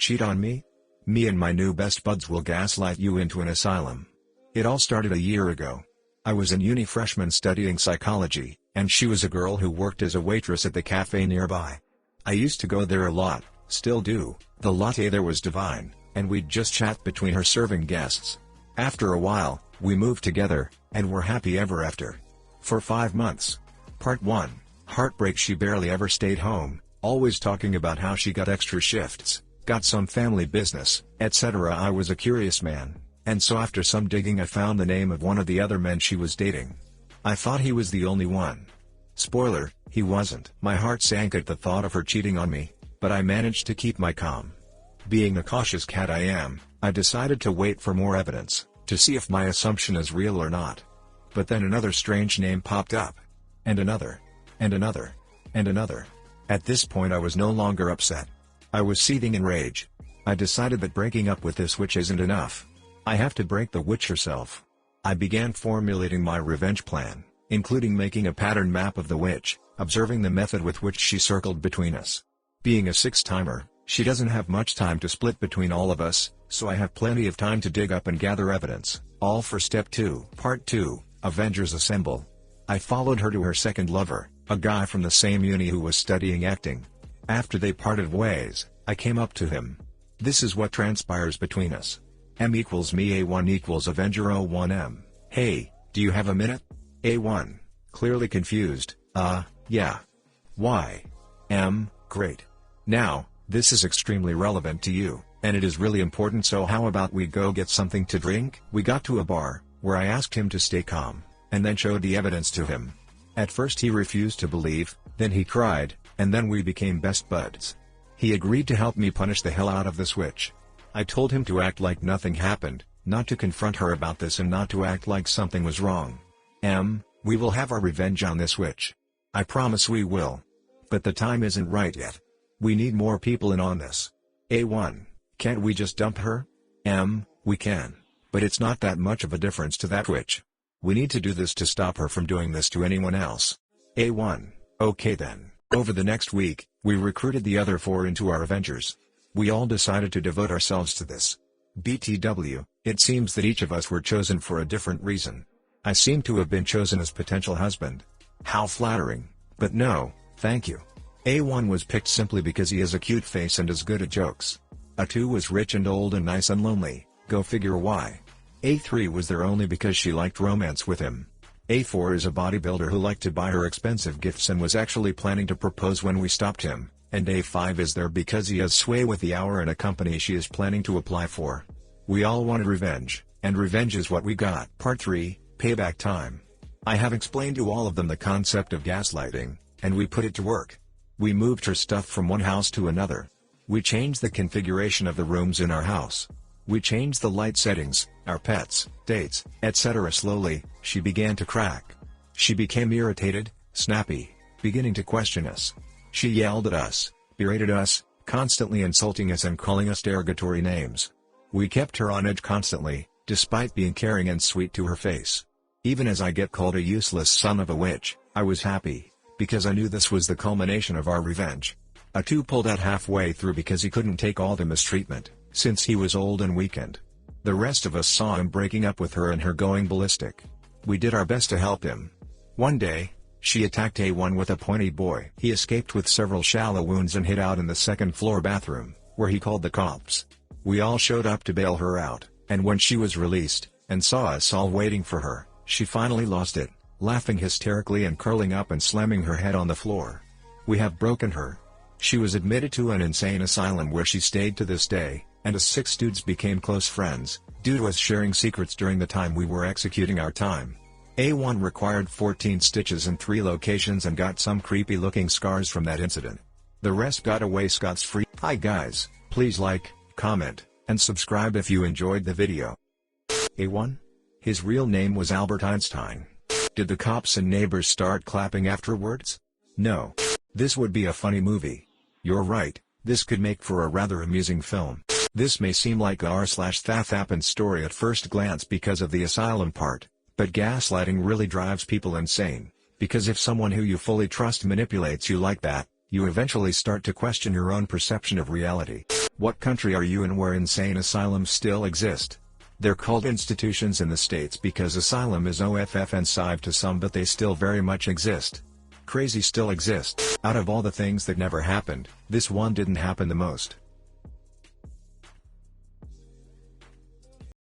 Cheat on me? Me and my new best buds will gaslight you into an asylum. It all started a year ago. I was an uni freshman studying psychology, and she was a girl who worked as a waitress at the cafe nearby. I used to go there a lot, still do. The latte there was divine, and we'd just chat between her serving guests. After a while, we moved together, and were happy ever after. For 5 months. Part 1. Heartbreak. She barely ever stayed home, always talking about how she got extra shifts, got some family business, etc. I was a curious man, and so after some digging I found the name of one of the other men she was dating. I thought he was the only one. Spoiler, he wasn't. My heart sank at the thought of her cheating on me, but I managed to keep my calm. Being the cautious cat I am, I decided to wait for more evidence, to see if my assumption is real or not. But then another strange name popped up. And another. And another. And another. At this point I was no longer upset. I was seething in rage. I decided that breaking up with this witch isn't enough. I have to break the witch herself. I began formulating my revenge plan, including making a pattern map of the witch, observing the method with which she circled between us. Being a six-timer, she doesn't have much time to split between all of us, so I have plenty of time to dig up and gather evidence, all for Step 2. Part 2, Avengers Assemble. I followed her to her second lover, a guy from the same uni who was studying acting. After they parted ways, I came up to him. This is what transpires between us. M equals me, A1 equals Avenger 01M. Hey, do you have a minute? A1, clearly confused, yeah. Why? M, great. Now, this is extremely relevant to you, and it is really important, so how about we go get something to drink? We got to a bar, where I asked him to stay calm, and then showed the evidence to him. At first he refused to believe, then he cried, and then we became best buds. He agreed to help me punish the hell out of this witch. I told him to act like nothing happened, not to confront her about this and not to act like something was wrong. We will have our revenge on this witch. I promise we will. But the time isn't right yet. We need more people in on this. A1, can't we just dump her? We can. But it's not that much of a difference to that witch. We need to do this to stop her from doing this to anyone else. A1, okay then. Over the next week, we recruited the other 4 into our Avengers. We all decided to devote ourselves to this. BTW, it seems that each of us were chosen for a different reason. I seem to have been chosen as potential husband. How flattering, but no, thank you. A1 was picked simply because he has a cute face and is good at jokes. A2 was rich and old and nice and lonely, go figure why. A3 was there only because she liked romance with him. A4 is a bodybuilder who liked to buy her expensive gifts and was actually planning to propose when we stopped him, and A5 is there because he has sway with the hour and a company she is planning to apply for. We all wanted revenge, and revenge is what we got. Part 3, Payback Time. I have explained to all of them the concept of gaslighting, and we put it to work. We moved her stuff from one house to another. We changed the configuration of the rooms in our house. We changed the light settings, our pets, dates, etc. Slowly, she began to crack. She became irritated, snappy, beginning to question us. She yelled at us, berated us, constantly insulting us and calling us derogatory names. We kept her on edge constantly, despite being caring and sweet to her face. Even as I get called a useless son of a witch, I was happy, because I knew this was the culmination of our revenge. A2 pulled out halfway through because he couldn't take all the mistreatment, since he was old and weakened. The rest of us saw him breaking up with her and her going ballistic. We did our best to help him. One day, she attacked A1 with a pointy boy. He escaped with several shallow wounds and hid out in the second-floor bathroom, where he called the cops. We all showed up to bail her out, and when she was released, and saw us all waiting for her, she finally lost it, laughing hysterically and curling up and slamming her head on the floor. We have broken her. She was admitted to an insane asylum where she stayed to this day, and us 6 dudes became close friends, due to us sharing secrets during the time we were executing our time. A1 required 14 stitches in 3 locations and got some creepy looking scars from that incident. The rest got away scot-free. Hi guys, please like, comment, and subscribe if you enjoyed the video. A1? His real name was Albert Einstein. Did the cops and neighbors start clapping afterwards? No. This would be a funny movie. You're right, this could make for a rather amusing film. This may seem like a r/that happened story at first glance because of the asylum part, but gaslighting really drives people insane, because if someone who you fully trust manipulates you like that, you eventually start to question your own perception of reality. What country are you in where insane asylums still exist? They're called institutions in the States because asylum is offensive to some, but they still very much exist. Crazy still exists. Out of all the things that never happened, this one didn't happen the most.